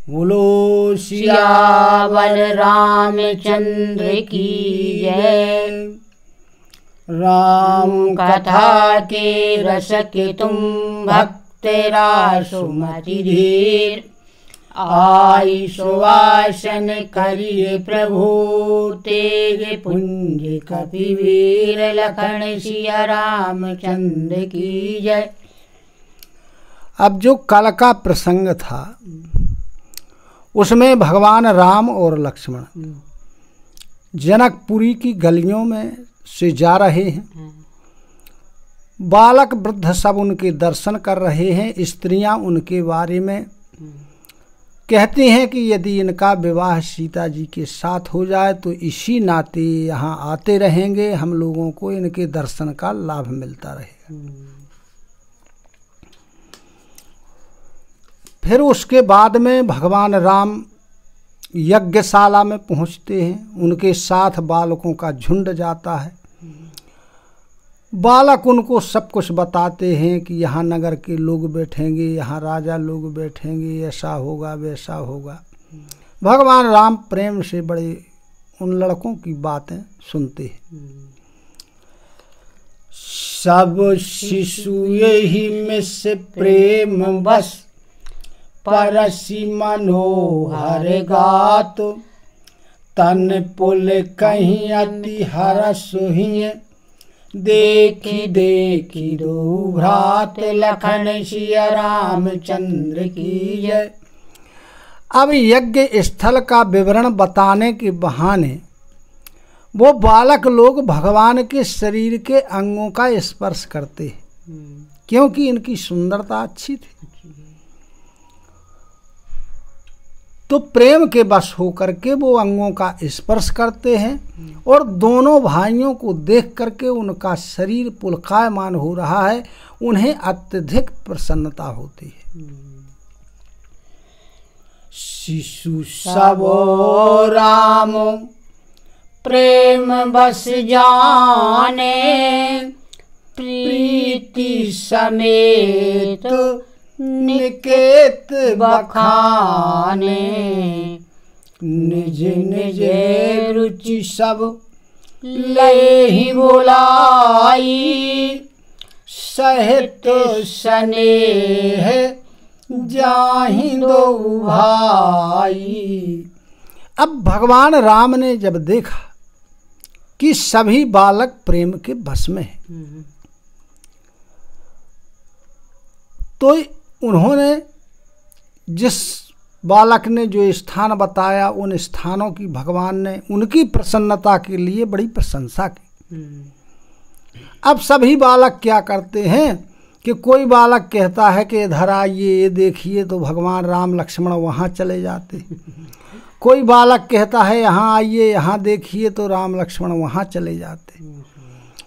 बोलो सियावर रामचंद्र की जय। राम कथा के रस के तुम भक्त रासुमति धीर, आई सुवासन करिए प्रभु तेगे पुंज कपिवीर। लखन सिया रामचंद्र की जय। अब जो कल का प्रसंग था उसमें भगवान राम और लक्ष्मण जनकपुरी की गलियों में से जा रहे हैं। बालक वृद्ध सब उनके दर्शन कर रहे हैं। स्त्रियां उनके बारे में कहती हैं कि यदि इनका विवाह सीता जी के साथ हो जाए तो इसी नाते यहाँ आते रहेंगे, हम लोगों को इनके दर्शन का लाभ मिलता रहेगा। फिर उसके बाद में भगवान राम यज्ञशाला में पहुँचते हैं। उनके साथ बालकों का झुंड जाता है। बालक उनको सब कुछ बताते हैं कि यहाँ नगर के लोग बैठेंगे, यहाँ राजा लोग बैठेंगे, ऐसा होगा वैसा होगा। भगवान राम प्रेम से बड़े उन लड़कों की बातें सुनते हैं। सब शिशु यही में से प्रेम बस, परसी मनोहर गात। तन पुल कहीं अति हरस हुई, देखी देखी दो भ्रात। लखन सिया रामचंद्र की जय। अब यज्ञ स्थल का विवरण बताने के बहाने वो बालक लोग भगवान के शरीर के अंगों का स्पर्श करते हैं, क्योंकि इनकी सुंदरता अच्छी थी। तो प्रेम के वश होकर के वो अंगों का स्पर्श करते हैं और दोनों भाइयों को देख करके उनका शरीर पुलकायमान हो रहा है, उन्हें अत्यधिक प्रसन्नता होती है। शिशु सब राम प्रेम बस जाने, प्रीति समेत निकेत बखाने। निज निज रुचि सब लय ही बुलाई, सहित स्नेह जाहि दो भाई। अब भगवान राम ने जब देखा कि सभी बालक प्रेम के बस में हैं, तो उन्होंने जिस बालक ने जो स्थान बताया उन स्थानों की भगवान ने उनकी प्रसन्नता के लिए बड़ी प्रशंसा की। अब सभी बालक क्या करते हैं कि कोई बालक कहता है कि इधर आइए ये देखिए, तो भगवान राम लक्ष्मण वहाँ चले जाते। कोई बालक कहता है यहाँ आइए यहाँ देखिए, तो राम लक्ष्मण वहाँ चले जाते।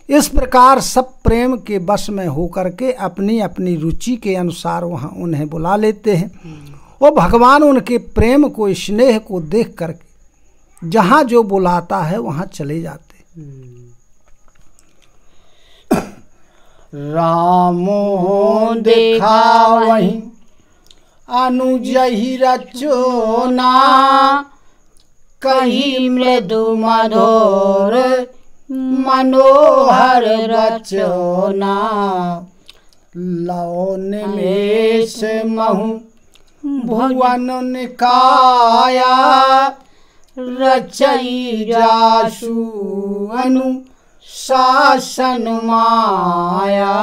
इस प्रकार सब प्रेम के बस में होकर के अपनी अपनी रुचि के अनुसार वहाँ उन्हें बुला लेते हैं और भगवान उनके प्रेम को, स्नेह को देख करके जहाँ जो बुलाता है वहाँ चले जाते। रामो देखा वहीं अनुजहि रचोना, कहीं मृदु मधुर मनोहर रचना। लौन में से महु भुवन निकाया, रचई जासु अनु शासन माया।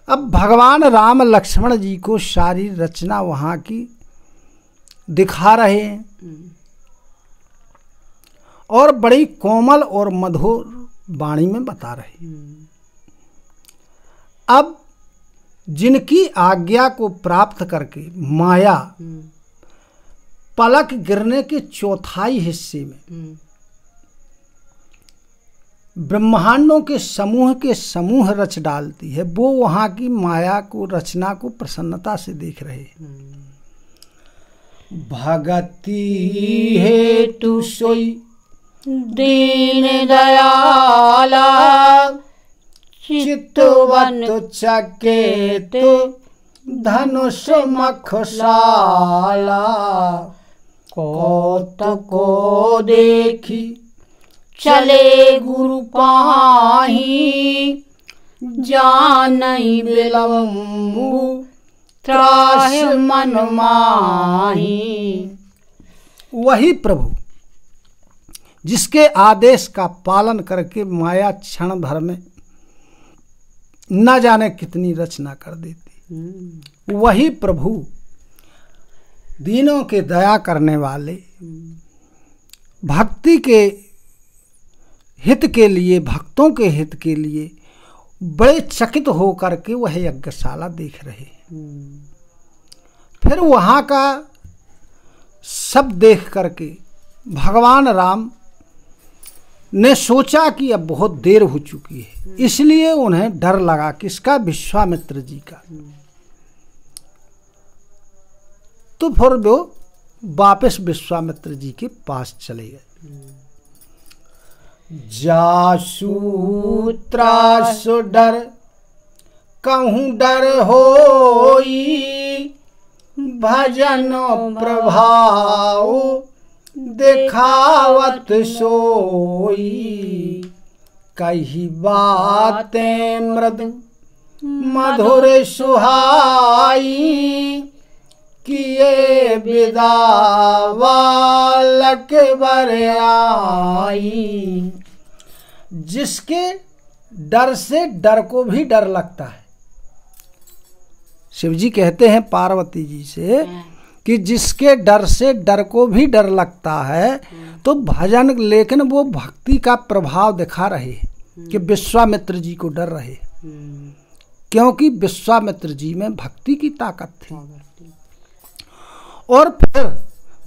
अब भगवान राम लक्ष्मण जी को सारी रचना वहाँ की दिखा रहे हैं और बड़ी कोमल और मधुर वाणी में बता रहे हैं। अब जिनकी आज्ञा को प्राप्त करके माया पलक गिरने के चौथाई हिस्से में ब्रह्मांडों के समूह रच डालती है, वो वहाँ की माया को, रचना को प्रसन्नता से देख रहे हैं। भगति हेतु सोई दीन दयाला, चित्तवत चकेत धनुष मखशाला कौतुक को देखी चले गुरु पाही जानई विलंबु त्राहि मन माही। वही प्रभु जिसके आदेश का पालन करके माया क्षण भर में न जाने कितनी रचना कर देती, वही प्रभु दीनों के दया करने वाले, भक्ति के हित के लिए, भक्तों के हित के लिए बड़े चकित हो करके वह यज्ञशाला देख रहे हैं। फिर वहाँ का सब देख करके भगवान राम ने सोचा कि अब बहुत देर हो चुकी है, इसलिए उन्हें डर लगा किसका, विश्वामित्र जी का। तो फिर वो वापस विश्वामित्र जी के पास चले गए। जासु त्रासु डर कहूँ डर होई, भजन प्रभाव दिखावत सोई। कही बातें मृदु मधुर सुहाई, किए विदा बालक बर आई। जिसके डर से डर को भी डर लगता है। शिव जी कहते हैं पार्वती जी से कि जिसके डर से डर को भी डर लगता है, तो भजन, लेकिन वो भक्ति का प्रभाव दिखा रहे हैं कि विश्वामित्र जी को डर रहे, क्योंकि विश्वामित्र जी में भक्ति की ताकत थी। और फिर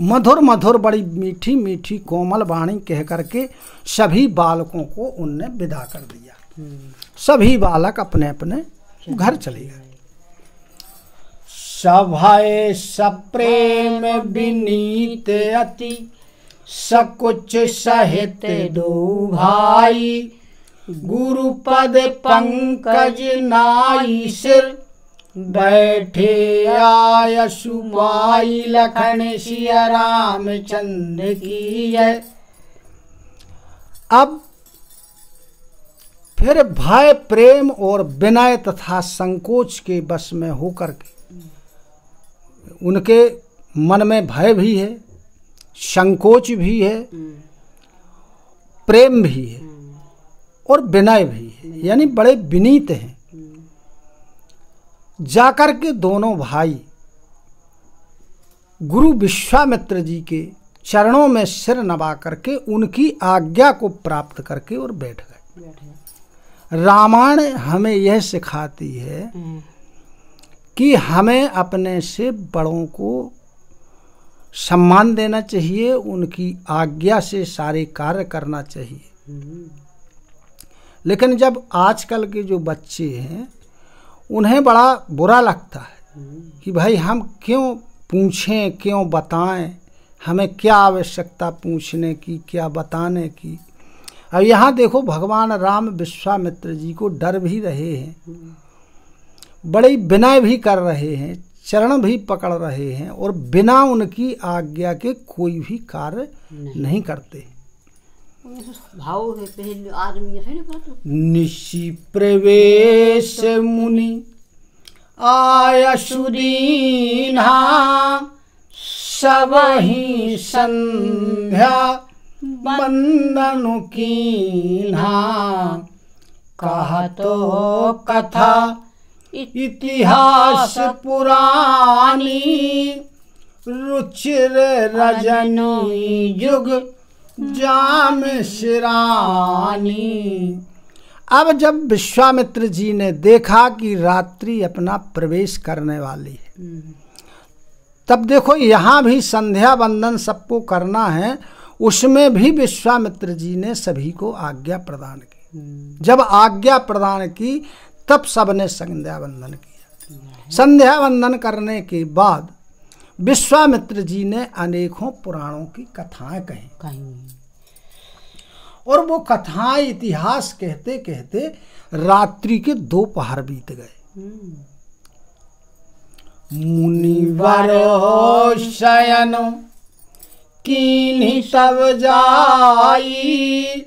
मधुर मधुर बड़ी मीठी मीठी कोमल वाणी कह करके सभी बालकों को उनने विदा कर दिया। सभी बालक अपने अपने घर चले गए। सभय सप्रेम विनीत अति, सकुच सहित दो भाई। गुरुपद पंकज नाई सिर, बैठे आय सुमाई। लखन सिया रामचंद्र की जय। अब फिर भय, प्रेम और विनय तथा संकोच के बस में होकर के, उनके मन में भय भी है, संकोच भी है, प्रेम भी है और विनय भी है, यानी बड़े विनीत हैं। जाकर के दोनों भाई गुरु विश्वामित्र जी के चरणों में सिर नवा करके उनकी आज्ञा को प्राप्त करके और बैठ गए। रामायण हमें यह सिखाती है कि हमें अपने से बड़ों को सम्मान देना चाहिए, उनकी आज्ञा से सारे कार्य करना चाहिए। लेकिन जब आजकल के जो बच्चे हैं उन्हें बड़ा बुरा लगता है कि भाई हम क्यों पूछें, क्यों बताएं, हमें क्या आवश्यकता पूछने की, क्या बताने की। अब यहाँ देखो भगवान राम विश्वामित्र जी को डर भी रहे हैं, बड़ी विनय भी कर रहे हैं, चरण भी पकड़ रहे हैं और बिना उनकी आज्ञा के कोई भी कार्य नहीं करते। भाव है पहले आदमी है ना। निशि प्रवेश मुनि आय सुदीन्हा, सबहि संध्या बंदनु कीन्हा। कहतो कथा इतिहास पुरानी, रुचिर रजनी जुग जाम शिरानी। अब जब विश्वामित्र जी ने देखा कि रात्रि अपना प्रवेश करने वाली है, तब देखो यहाँ भी संध्या वंदन सबको करना है, उसमें भी विश्वामित्र जी ने सभी को आज्ञा प्रदान की। जब आज्ञा प्रदान की तब सबने संध्या वंदन किया। संध्या वंदन करने के बाद विश्वामित्र जी ने अनेकों पुराणों की कथाएं कही और वो कथाएं इतिहास कहते कहते रात्रि के 2 पहर बीत गए। मुनिवर हो शयन कीन्ही सब जाई,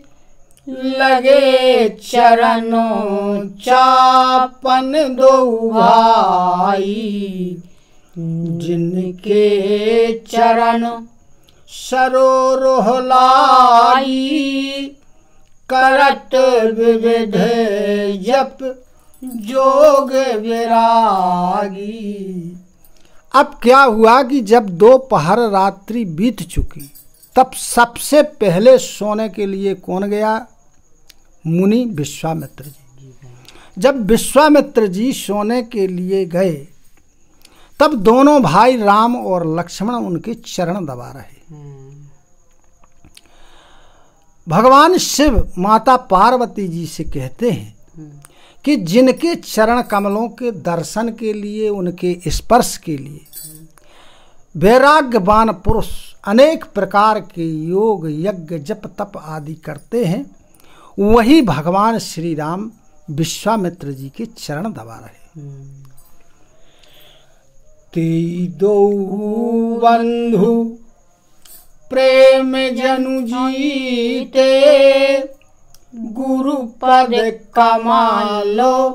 लगे चरणों चापन दो भाई। जिनके चरण सरोरोह लाई, करत विविध जप जोग विरागी। अब क्या हुआ कि जब दोपहर रात्रि बीत चुकी, तब सबसे पहले सोने के लिए कौन गया? मुनि विश्वामित्र जी। जब विश्वामित्र जी सोने के लिए गए, तब दोनों भाई राम और लक्ष्मण उनके चरण दबा रहे। भगवान शिव माता पार्वती जी से कहते हैं कि जिनके चरण कमलों के दर्शन के लिए, उनके स्पर्श के लिए वैराग्यवान पुरुष अनेक प्रकार के योग यज्ञ जप तप आदि करते हैं, वही भगवान श्री राम विश्वामित्र जी के चरण दबा रहे। तेई दो बंधु प्रेम जनु जीते, गुरु पद कमालो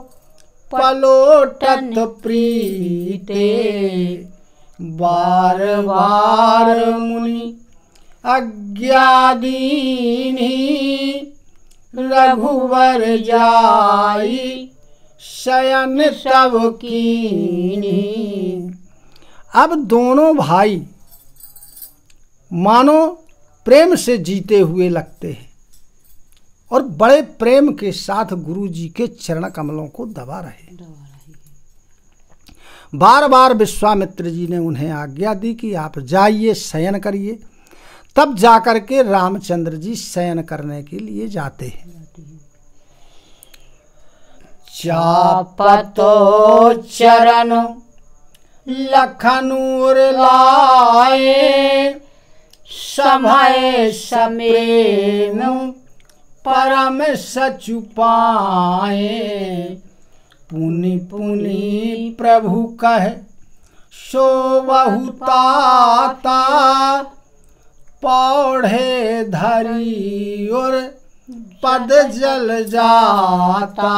पलोटत प्रीते। बार बार मुनि अज्ञादीनी, रघुवर जाई शयन सब कीनी। अब दोनों भाई मानो प्रेम से जीते हुए लगते हैं और बड़े प्रेम के साथ गुरु जी के चरण कमलों को दबा रहे। बार बार विश्वामित्र जी ने उन्हें आज्ञा दी कि आप जाइए, शयन करिए। तब जाकर के रामचंद्र जी शयन करने के लिए जाते हैं। चापतो चरण लखनूर लाए, समय सप्रेम परम सचु पाए। पुनि पुनि प्रभु कह सो बहुताता, पौढ़े धरी और पद जल जाता।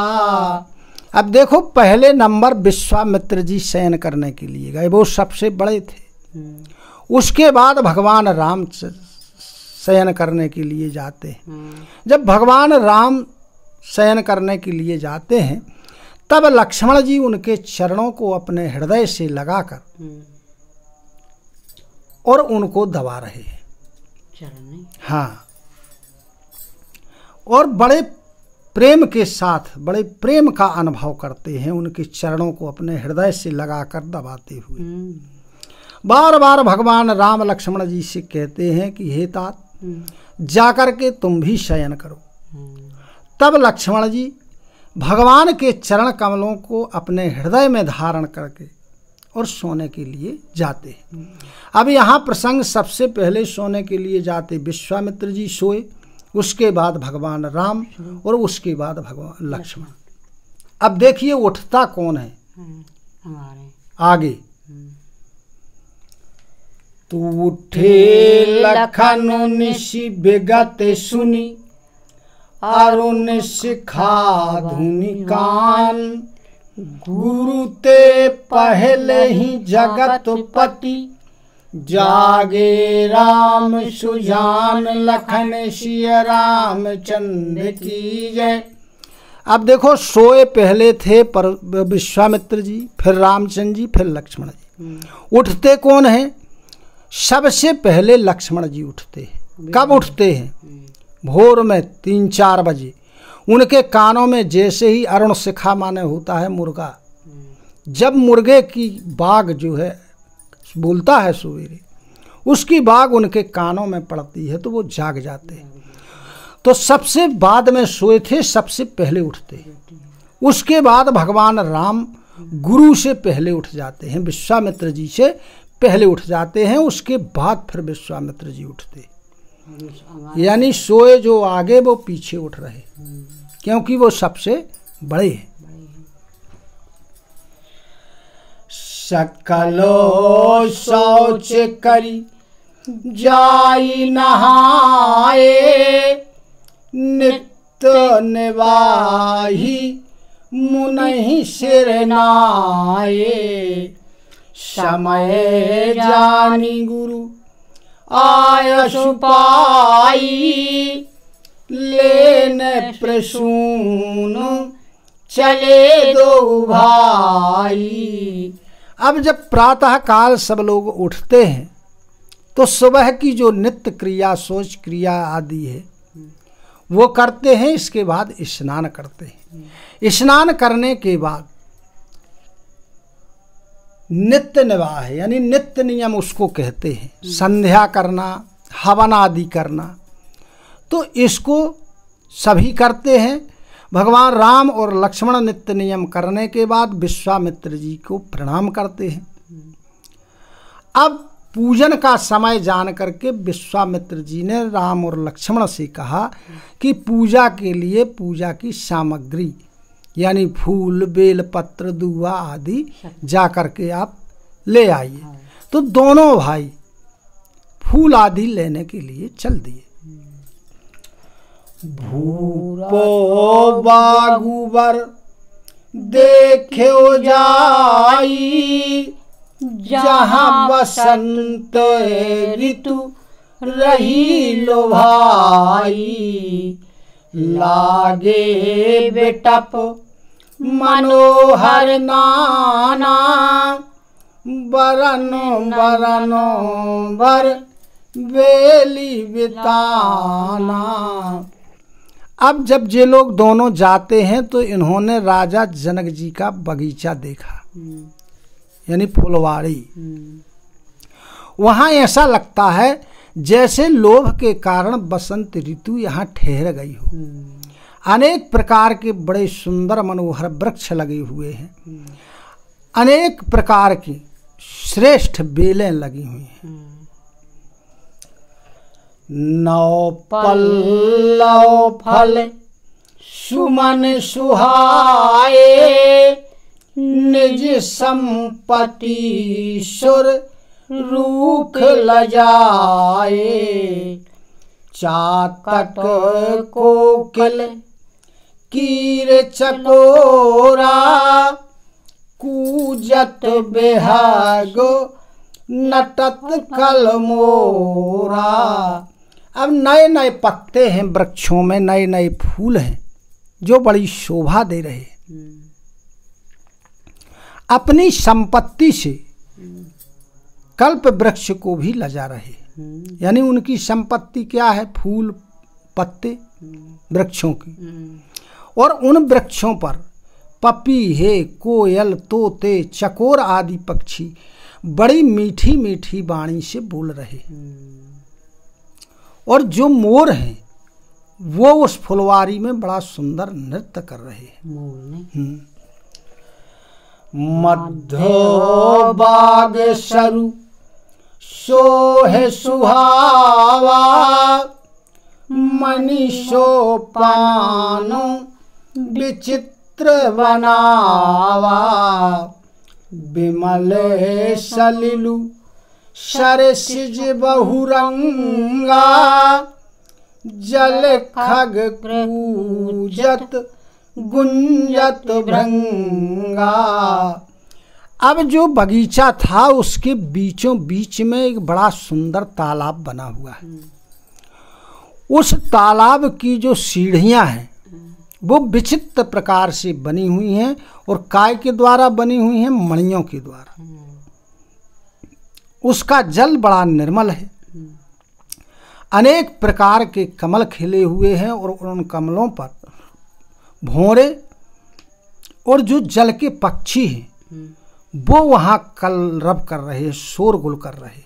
अब देखो, पहले नंबर विश्वामित्र जी शयन करने के लिए गए, वो सबसे बड़े थे। उसके बाद भगवान राम शयन करने के लिए जाते हैं। जब भगवान राम शयन करने के लिए जाते हैं, तब लक्ष्मण जी उनके चरणों को अपने हृदय से लगाकर और उनको दबा रहे हैं। हाँ, और बड़े प्रेम के साथ, बड़े प्रेम का अनुभव करते हैं, उनके चरणों को अपने हृदय से लगाकर दबाते हुए। बार बार भगवान राम लक्ष्मण जी से कहते हैं कि हे तात, जाकर के तुम भी शयन करो। तब लक्ष्मण जी भगवान के चरण कमलों को अपने हृदय में धारण करके और सोने के लिए जाते हैं। अब यहाँ प्रसंग, सबसे पहले सोने के लिए जाते विश्वामित्र जी सोए, उसके बाद भगवान राम और उसके बाद भगवान लक्ष्मण। अब देखिए उठता कौन है आगे। तू उठे लखन निशि विगत सुनी, अरुण शिखा धुनि कान। गुरु ते पहले ही जगत पति, जागे राम सुजान लखन सिय रामचंद्र की जय। अब देखो, सोए पहले थे पर विश्वामित्र जी, फिर रामचंद्र जी, फिर लक्ष्मण जी। उठते कौन है? सबसे पहले लक्ष्मण जी उठते हैं। कब उठते हैं? भोर में 3-4 बजे। उनके कानों में जैसे ही अरुण शिखा माने होता है मुर्गा, जब मुर्गे की बाग जो है बोलता है सवेरे, उसकी बाग उनके कानों में पड़ती है तो वो जाग जाते हैं। तो सबसे बाद में सोए थे, सबसे पहले उठते हैं। उसके बाद भगवान राम गुरु से पहले उठ जाते हैं, विश्वामित्र जी से पहले उठ जाते हैं। उसके बाद फिर विश्वामित्र जी उठते, यानी सोए जो आगे वो पीछे उठ रहे, क्योंकि वो सबसे बड़े हैं। सकलो शौच करी जाई नहाए, नित्य निवाही मुनहि सिर नाये। समय जानी गुरु आयसु पाई, लेन प्रसून चले दो भाई। अब जब प्रातः काल सब लोग उठते हैं तो सुबह की जो नित्य क्रिया शौच क्रिया आदि है वो करते हैं। इसके बाद स्नान करते हैं। स्नान करने के बाद नित्य निवाह यानी नित्य नियम उसको कहते हैं, संध्या करना, हवन आदि करना, तो इसको सभी करते हैं। भगवान राम और लक्ष्मण नित्य नियम करने के बाद विश्वामित्र जी को प्रणाम करते हैं। अब पूजन का समय जान करके विश्वामित्र जी ने राम और लक्ष्मण से कहा कि पूजा के लिए पूजा की सामग्री यानी फूल, बेल पत्र, दुआ आदि जा करके आप ले आइए। तो दोनों भाई फूल आदि लेने के लिए चल दिए। भूपो बागुबर देख्यो जाई, जहाँ बसंत ऋतु रही लो भाई। लागे बेटप मनोहर नाना, बरनो बरनो बर बेली बिताना। अब जब ये लोग दोनों जाते हैं तो इन्होंने राजा जनक जी का बगीचा देखा यानी फुलवाड़ी। वहाँ ऐसा लगता है जैसे लोभ के कारण बसंत ऋतु यहाँ ठहर गई हो। अनेक प्रकार के बड़े सुंदर मनोहर वृक्ष लगे हुए हैं। अनेक प्रकार की श्रेष्ठ बेलें लगी हुई हैं। नौ पल्लव फल सुमन सुहाए, निज संपत्ति सुर रूख लजाए। चातक कोकिल कीर चकोरा, कूजत बेहागो नटत कलमोरा। अब नए नए पत्ते हैं वृक्षों में, नए नए फूल हैं जो बड़ी शोभा दे रहे हैं। अपनी संपत्ति से कल्प वृक्ष को भी लजा रहे हैं। यानी उनकी संपत्ति क्या है? फूल पत्ते वृक्षों की। और उन वृक्षों पर पपीहे, कोयल, तोते, चकोर आदि पक्षी बड़ी मीठी मीठी वाणी से बोल रहे हैं। और जो मोर हैं वो उस फुलवारी में बड़ा सुंदर नृत्य कर रहे हैं। मध्यो बाग सरु सोहे सुहावा, मनीषो पानो विचित्र बनावा। विमल सलिलु सरसिज बहुरंगा, जल खग कूजत गुंजत भृंगा। अब जो बगीचा था उसके बीचों बीच में एक बड़ा सुंदर तालाब बना हुआ है। उस तालाब की जो सीढ़ियां हैं वो विचित्र प्रकार से बनी हुई हैं और काय के द्वारा बनी हुई हैं? मणियों के द्वारा। उसका जल बड़ा निर्मल है। अनेक प्रकार के कमल खिले हुए हैं और उन कमलों पर भौरे और जो जल के पक्षी हैं वो वहाँ कलरव कर रहे हैं, शोरगुल कर रहे हैं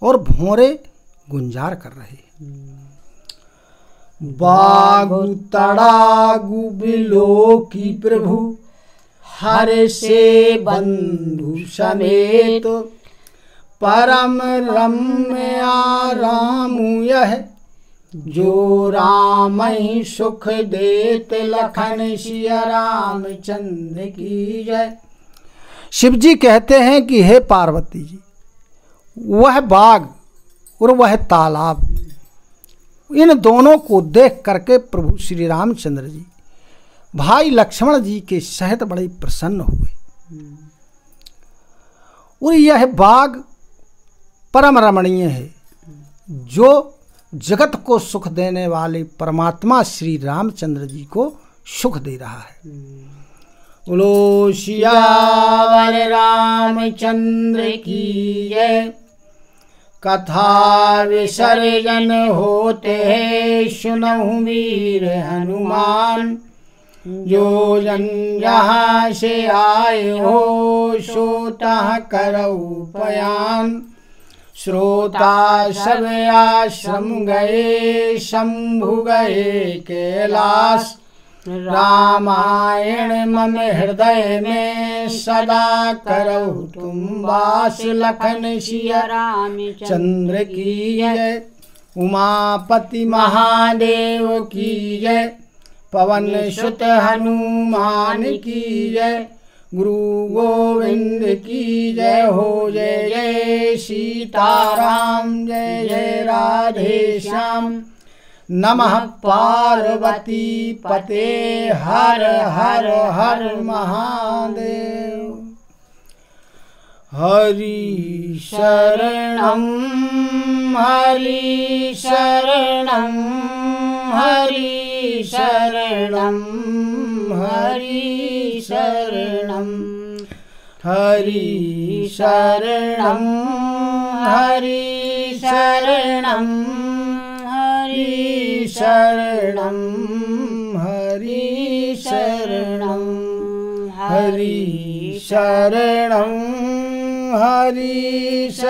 और भौरे गुंजार कर रहे हैं। बागु तड़ागु बिलो की प्रभु, हरे से बंधु समेत। परम रम्य आराम यह, जो राम ही सुख देत लखन सिया रामचंद्र की जय। शिव जी कहते हैं कि हे पार्वती जी, वह बाग और वह तालाब, इन दोनों को देख करके प्रभु श्री रामचंद्र जी भाई लक्ष्मण जी के सहित बड़े प्रसन्न हुए। और यह बाग परम रमणीय है, जो जगत को सुख देने वाले परमात्मा श्री रामचंद्र जी को सुख दे रहा है। बोलो सियावर रामचंद्र की जय। कथा विसर्जन होते है सुनहु वीर हनुमान, जो जन जहाँ से आए हो सो तहाँ करऊ पयान। श्रोता सब आश्रम गए शंभु गए कैलाश, रामायण मम हृदय में सदा करऊ तुम वास। लखन सिया रामचंद्र की जय। उमापति महादेव की जय। पवन सुत हनुमान की जय। गुरु गोविंद की जय हो। जय जय सीताराम, जय जय राधे श्याम। नमः पार्वती पते हर हर हर महादेव। हरि शरणं हरि शरणं हरि शरणं हरि शरणं हरि शरणं हरि शरणं हरि शरणं हरि शरणं हरि शरणं हरि शरणं।